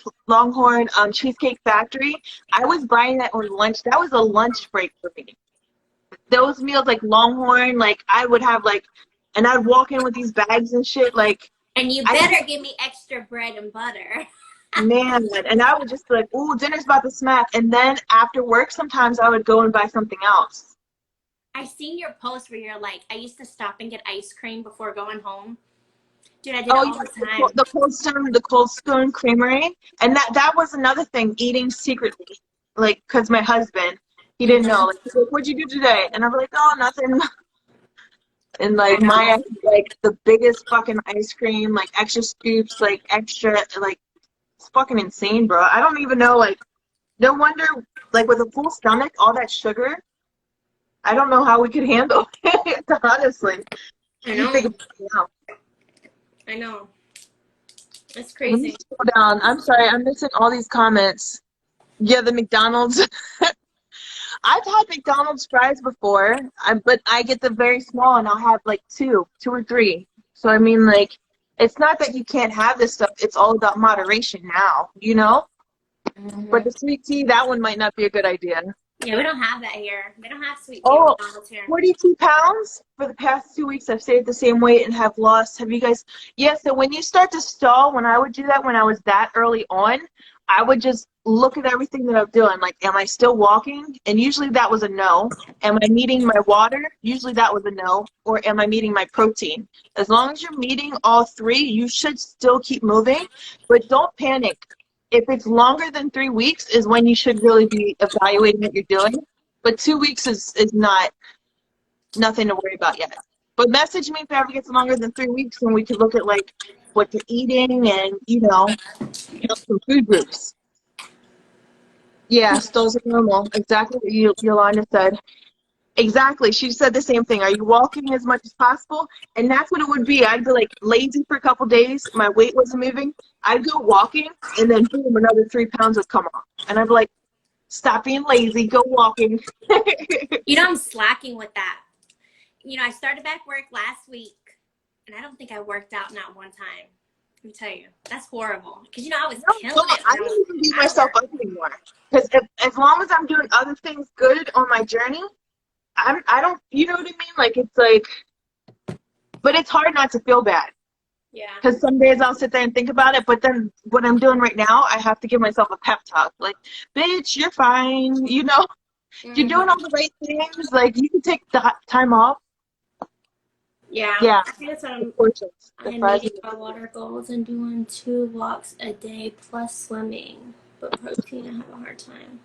Cheesecake Factory. I was buying that on lunch. That was a lunch break for me. Those meals, like Longhorn, like I would have like, and I'd walk in with these bags and shit, like. And you better give me extra bread and butter. Man, and I would just be like, ooh, dinner's about to smack. And then after work, sometimes I would go and buy something else. I seen your post where you're like, I used to stop and get ice cream before going home. Dude, I did it all the time. The Cold Stone Creamery. And that was another thing, eating secretly. Like, because my husband, he didn't know. Like, he's like, what'd you do today? And I'm like, oh, nothing. And, like, like, the biggest fucking ice cream, like, extra scoops, like, extra, like, it's fucking insane, bro. I don't even know, like, no wonder, like, with a full stomach, all that sugar, I don't know how we could handle it, honestly. I You know. figure it out. I know. It's Let me crazy. scroll down. I'm sorry, I'm missing all these comments. Yeah, the McDonald's. I've had McDonald's fries before, but I get the very small, and I'll have like two or three. So I mean, like, it's not that you can't have this stuff. It's all about moderation now, you know? But the sweet tea, that one might not be a good idea. Yeah, we don't have that here. They don't have sweet tea Oh, McDonald's here. 42 pounds for the past 2 weeks. I've stayed the same weight and have lost. Have you guys? Yeah, so when you start to stall, when I would do that, when I was that early on, I would just look at everything that I'm doing. Like, am I still walking? And usually that was a no. Am I meeting my water? Usually that was a no. Or am I meeting my protein? As long as you're meeting all three, you should still keep moving, but don't panic. If it's longer than 3 weeks is when you should really be evaluating what you're doing. But 2 weeks is nothing to worry about yet. But message me if it ever gets longer than 3 weeks, and we could look at like what you're eating and, you know, count some food groups. Yeah, stalls are normal. Exactly what Yolanda said. Exactly. She said the same thing. Are you walking as much as possible? And that's what it would be. I'd be like lazy for a couple days. My weight wasn't moving. I'd go walking, and then boom, another 3 pounds would come off. And I'd be like, stop being lazy. Go walking. You know, I'm slacking with that. You know, I started back work last week, and I don't think I worked out not one time. Let me tell you, that's horrible. Because, you know, I was killing it. I don't even beat myself up anymore. Because as long as I'm doing other things good on my journey, I don't, you know what I mean? Like, it's like, but it's hard not to feel bad. Yeah. Because some days I'll sit there and think about it, but then what I'm doing right now, I have to give myself a pep talk. Like, bitch, you're fine. You know, you're doing all the right things. Like, you can take the time off. Yeah. Yeah. I think that's what I'm meeting my water goals and doing 2 walks a day plus swimming. But protein, I have a hard time.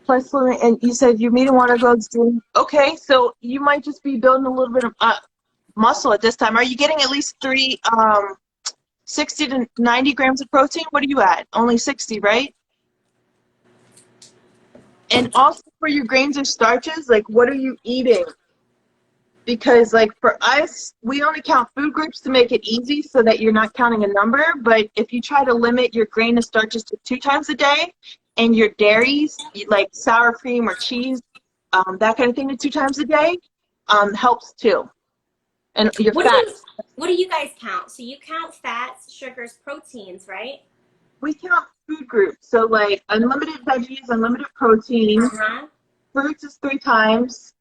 Plus swimming, and you said you're meeting water goals. Okay, so you might just be building a little bit of muscle at this time. Are you getting at least 60 to 90 grams of protein? What are you at? Only 60, right? And also for your grains or starches, like, what are you eating? Because, like, for us, we only count food groups to make it easy so that you're not counting a number. But if you try to limit your grain and starches to 2 times a day, and your dairies, like sour cream or cheese, that kind of thing, to 2 times a day, helps too. And your fats. What do you guys count? So you count fats, sugars, proteins, right? We count food groups. So, like, unlimited veggies, unlimited protein. Fruits is 3 times.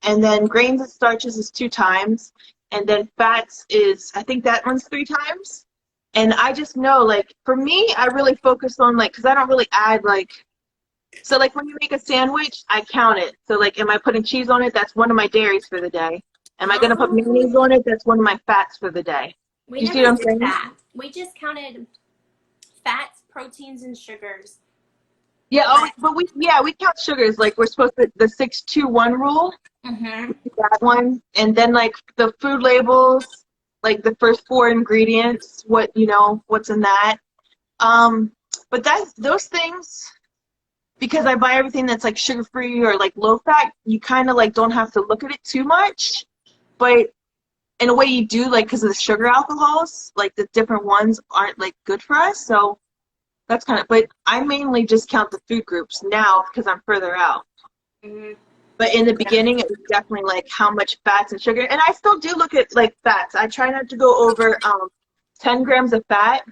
And then grains and starches is 2 times. And then fats is, I think that one's 3 times. And I just know, like, for me, I really focus on, like, because I don't really add, like, so, like, when you make a sandwich, I count it. So, like, am I putting cheese on it? That's one of my dairies for the day. Am I going to put mayonnaise on it? That's one of my fats for the day. We you see what I'm saying? That. We just counted fats, proteins, and sugars. Yeah, but we count sugars. Like, we're supposed to, the 6-2-1 rule. That one. And then, like, the food labels, like the first 4 ingredients, what, you know, what's in that. But those things, because I buy everything that's like sugar-free or like low-fat, you kind of like don't have to look at it too much. But in a way you do, like, because of the sugar alcohols, like the different ones aren't like good for us. So that's kind of, but I mainly just count the food groups now because I'm further out. But in the beginning, it was definitely like how much fats and sugar. And I still do look at like fats. I try not to go over 10 grams of fat.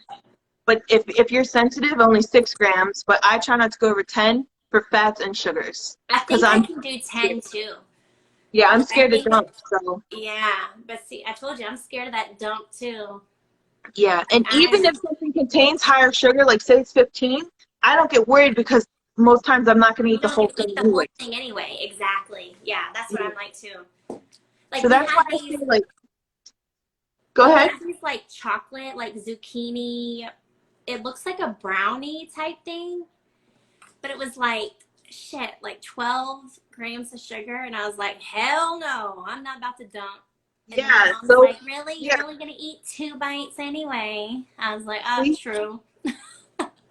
But if you're sensitive, only 6 grams. But I try not to go over 10 for fats and sugars. I think I can do 10 too. Yeah, I'm scared to dump. So. Yeah, but see, I told you, I'm scared of that dump too. Yeah, and even if something contains higher sugar, like say it's 15, I don't get worried because most times I'm not going to eat the whole thing anyway. Exactly. Yeah, that's what I'm like too. Like, so that's why I feel like. Go ahead. These like chocolate, like zucchini. It looks like a brownie type thing, but it was like like 12 grams of sugar, and I was like, hell no, I'm not about to dump. And yeah. So like, really, you're only gonna eat 2 bites anyway? I was like, oh, true.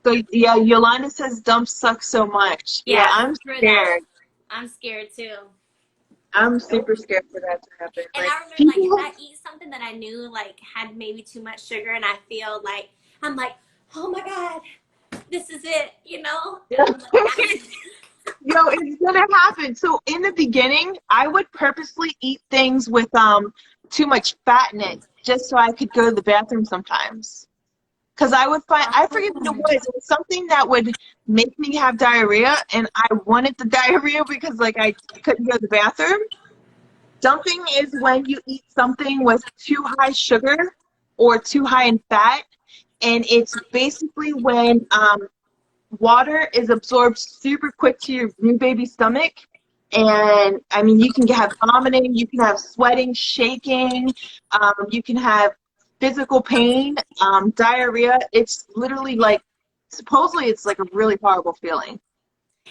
So yeah, Yolanda says dumps suck so much. Yeah, I'm scared. I'm scared too. I'm super scared for that to happen. And Like, I remember, like, if people, I eat something that I knew, like, had maybe too much sugar, and I feel like, I'm like, oh my God, this is it, you know? And I'm like, yo, it's gonna happen. So in the beginning, I would purposely eat things with too much fat in it, just so I could go to the bathroom sometimes. Because I would find, I forget what it was something that would make me have diarrhea, and I wanted the diarrhea because, like, I couldn't go to the bathroom. Dumping is when you eat something with too high sugar or too high in fat, and it's basically when water is absorbed super quick to your new baby stomach. And I mean, you can have vomiting, you can have sweating, shaking, you can have physical pain, diarrhea. It's literally like, supposedly it's like a really horrible feeling.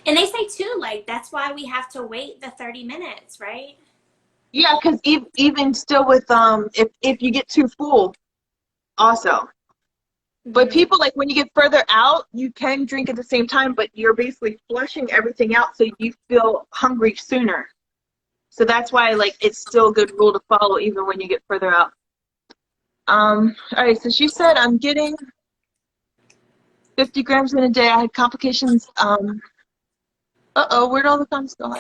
and they say too, like, that's why we have to wait the 30 minutes, right? Yeah, because even still with, if you get too full also. But people, like, when you get further out, you can drink at the same time, but you're basically flushing everything out so you feel hungry sooner. So that's why, like, it's still a good rule to follow even when you get further out. All right, so she said, I'm getting 50 grams in a day. I had complications. Uh-oh, where'd all the comments go?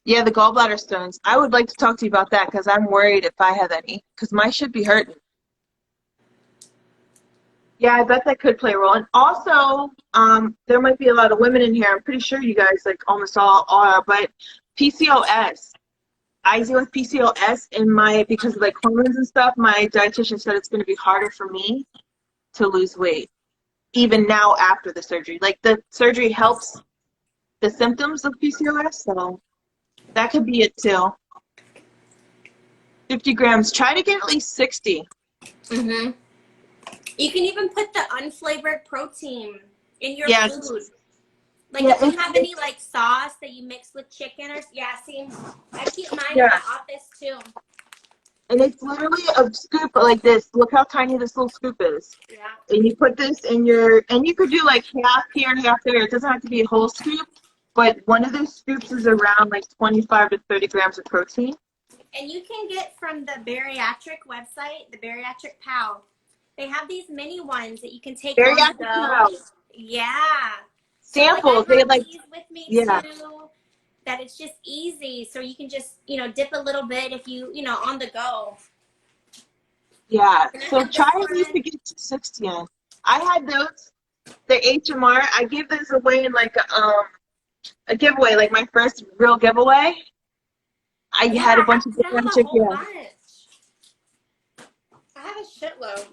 Yeah, the gallbladder stones. I would like to talk to you about that because I'm worried if I have any, because mine should be hurting. Yeah, I bet that could play a role. And also, there might be a lot of women in here. I'm pretty sure you guys, like, almost all are, but PCOS. I deal with PCOS because of, like, hormones and stuff. My dietitian said it's going to be harder for me to lose weight, even now after the surgery. Like, the surgery helps the symptoms of PCOS, so that could be it too. 50 grams. Try to get at least 60. Mm-hmm. You can even put the unflavored protein in your food. Like, if you have any, like, sauce that you mix with chicken or, see, I keep mine in the office too. And it's literally a scoop like this. Look how tiny this little scoop is. Yeah. And you put this in your, and you could do like half here and half there. It doesn't have to be a whole scoop, but one of those scoops is around like 25 to 30 grams of protein. And you can get from the bariatric website, the Bariatric Pal. They have these mini ones that you can take on the go. Yeah. Samples. So, like, I have these with me too. That it's just easy, so you can just, you know, dip a little bit if you know, on the go. Yeah. So try at least to get to 60 in. I had those, the HMR. I gave those away in like a giveaway, like my first real giveaway. I had a bunch of different I have a shitload.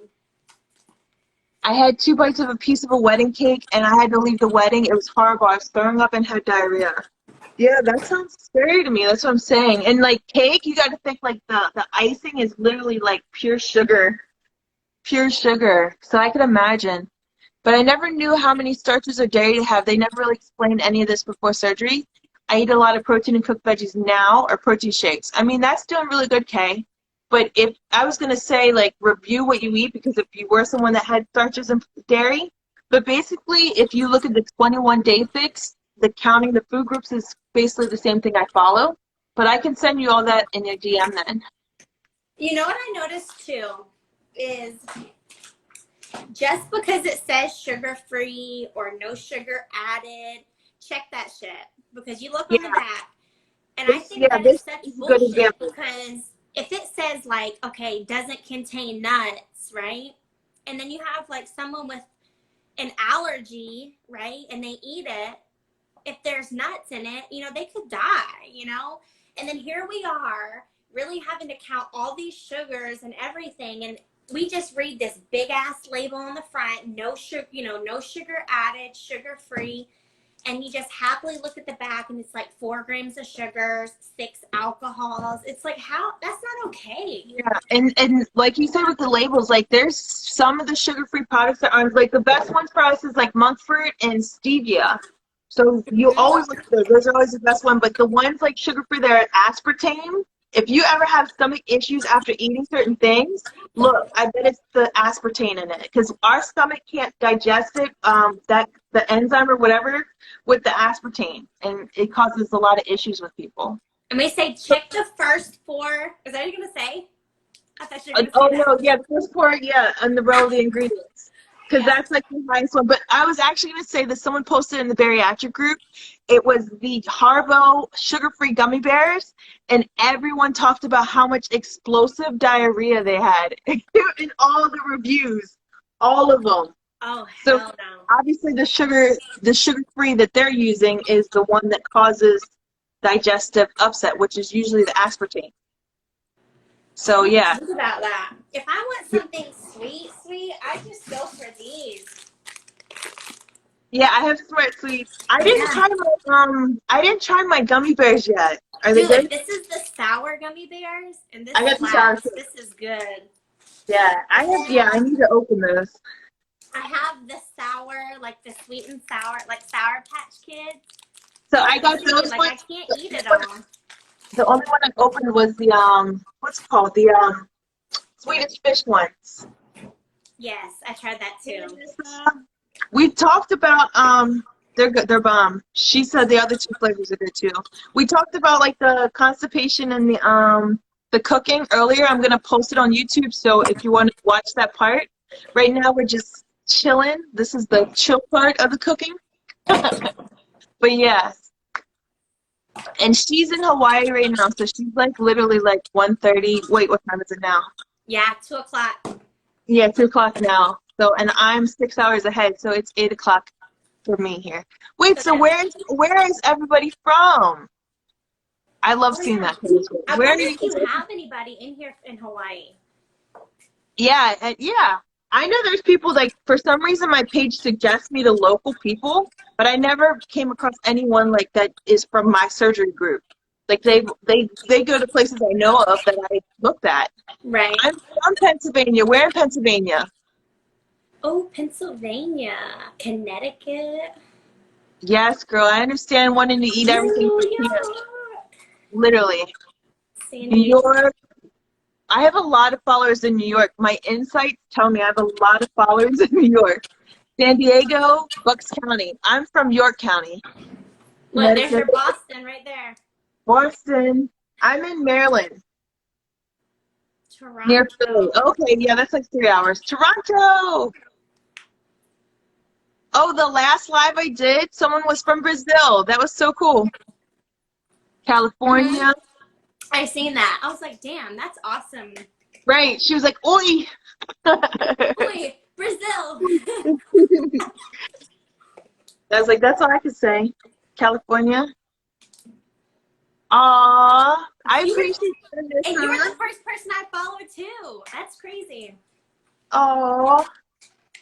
I had 2 bites of a piece of a wedding cake, and I had to leave the wedding. It was horrible. I was throwing up and had diarrhea. Yeah, that sounds scary to me. That's what I'm saying. And, like, cake, you got to think, like, the icing is literally, like, pure sugar. Pure sugar. So I could imagine. But I never knew how many starches or dairy to have. They never really explained any of this before surgery. I eat a lot of protein and cooked veggies now, or protein shakes. I mean, that's doing really good, Kay. But if I was going to say, like, review what you eat, because if you were someone that had starches and dairy, but basically, if you look at the 21-day fix, the counting the food groups is basically the same thing I follow. But I can send you all that in your DM then. You know what I noticed, too, is just because it says sugar-free or no sugar added, check that shit. Because you look on the back, and I think that is such bullshit, because if it says, like, okay, doesn't contain nuts, right? And then you have, like, someone with an allergy, right? And they eat it. If there's nuts in it, you know, they could die, you know? And then here we are really having to count all these sugars and everything. And we just read this big ass label on the front, no sugar, you know, no sugar added, sugar free. And you just happily look at the back and it's like 4 grams of sugars, 6 alcohols. It's like, how? That's not okay. Yeah, and like you said with the labels, like there's some of the sugar-free products that aren't, like the best ones for us is like monk fruit and stevia. So you always look at those. Those are always the best one. But the ones like sugar-free that are aspartame, if you ever have stomach issues after eating certain things, look, I bet it's the aspartame in it, because our stomach can't digest it, that the enzyme or whatever, with the aspartame, and it causes a lot of issues with people. And we say check the first 4. Is that what you're going to say? I thought you were going to say that. No, yeah, the first part, yeah, on the row of the ingredients. Because that's like the highest one. But I was actually going to say that someone posted in the bariatric group, it was the Harbo sugar-free gummy bears, and everyone talked about how much explosive diarrhea they had in all the reviews, all of them. Oh, so hell no. Obviously the sugar-free that they're using is the one that causes digestive upset, which is usually the aspartame. So yeah. Think about that. If I want something sweet, I just go for these. Yeah, I have Smart Sweets. I didn't try my gummy bears yet. Are they good? This is the sour gummy bears, and this I got the sour too. This is good. Yeah, I need to open those. I have the sour, like the sweet and sour, like Sour Patch Kids. So I got those. Like I can't eat it all. The only one I opened was the what's it called? The Swedish fish ones. Yes, I tried that too. We talked about they're good, they're bomb. She said the other 2 flavors are good too. We talked about like the constipation and the cooking earlier. I'm gonna post it on YouTube, so if you want to watch that part. Right now we're just chilling. This is the chill part of the cooking. But yes. And she's in Hawaii right now, so she's like literally like 1:30. Wait, what time is it now? Yeah, 2 o'clock. Yeah, 2 o'clock now. So, and I'm 6 hours ahead, so it's 8 o'clock for me here. Wait, so where is everybody from? I love seeing that. I wonder if you have anybody in here in Hawaii. Yeah, yeah. I know there's people, like, for some reason my page suggests me to local people, but I never came across anyone like that is from my surgery group. Like they go to places I know of that I looked at. Right. I'm from Pennsylvania. Where in Pennsylvania? Oh, Pennsylvania. Connecticut. Yes, girl. I understand wanting to eat everything from here. Literally. New York. I have a lot of followers in New York. My insights tell me I have a lot of followers in New York. San Diego, Bucks County. I'm from York County. Look, there's your Boston right there. Boston. I'm in Maryland. Toronto. Near Philly. Okay, yeah, that's like 3 hours. Toronto. Oh, the last live I did, someone was from Brazil. That was so cool. California. Mm-hmm. I seen that. I was like, damn, that's awesome. Right. She was like, oi. Oi, Brazil. I was like, that's all I could say. California. Aww. I appreciate it. And you were the first person I followed too. That's crazy. Aww.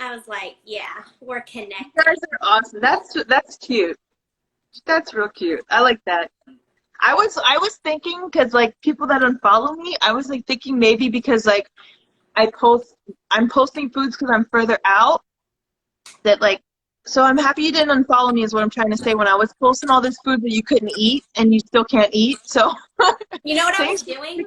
I was like, yeah, we're connected. You guys are awesome. That's cute. That's real cute. I like that. I was thinking, because like people that unfollow me, I was like thinking maybe because like I'm posting foods because I'm further out, that like, so I'm happy you didn't unfollow me is what I'm trying to say. When I was posting all this food that you couldn't eat and you still can't eat, so you know what I was doing?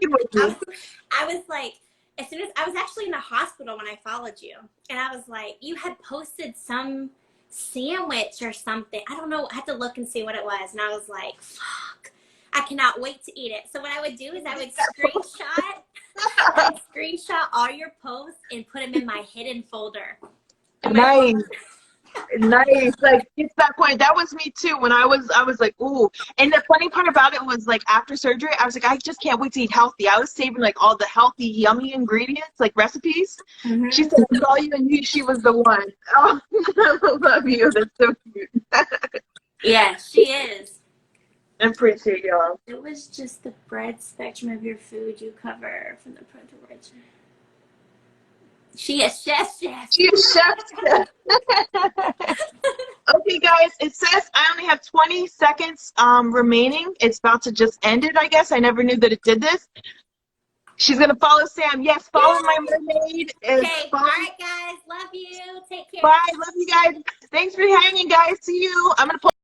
I was like, as soon as I was actually in the hospital when I followed you, and I was like, you had posted some sandwich or something. I don't know. I had to look and see what it was, and I was like, fuck. I cannot wait to eat it. So what I would do is I would screenshot all your posts and put them in my hidden folder. Nice. Nice. Like, it's that point. That was me too. When I was like, ooh. And the funny part about it was like after surgery, I was like, I just can't wait to eat healthy. I was saving like all the healthy, yummy ingredients, like recipes. Mm-hmm. She said, I saw you and knew she was the one. Oh, I love you. That's so cute. Yeah, she is. I appreciate y'all. It was just the broad spectrum of your food you cover from the parental origin. She is chef. She is chef. Okay, guys, it says I only have 20 seconds remaining. It's about to just end it, I guess. I never knew that it did this. She's going to follow Sam. Yes, follow my mermaid. Okay, all right, guys. Love you. Take care. Bye. Love you guys. Thanks for hanging, guys. See you. I'm going to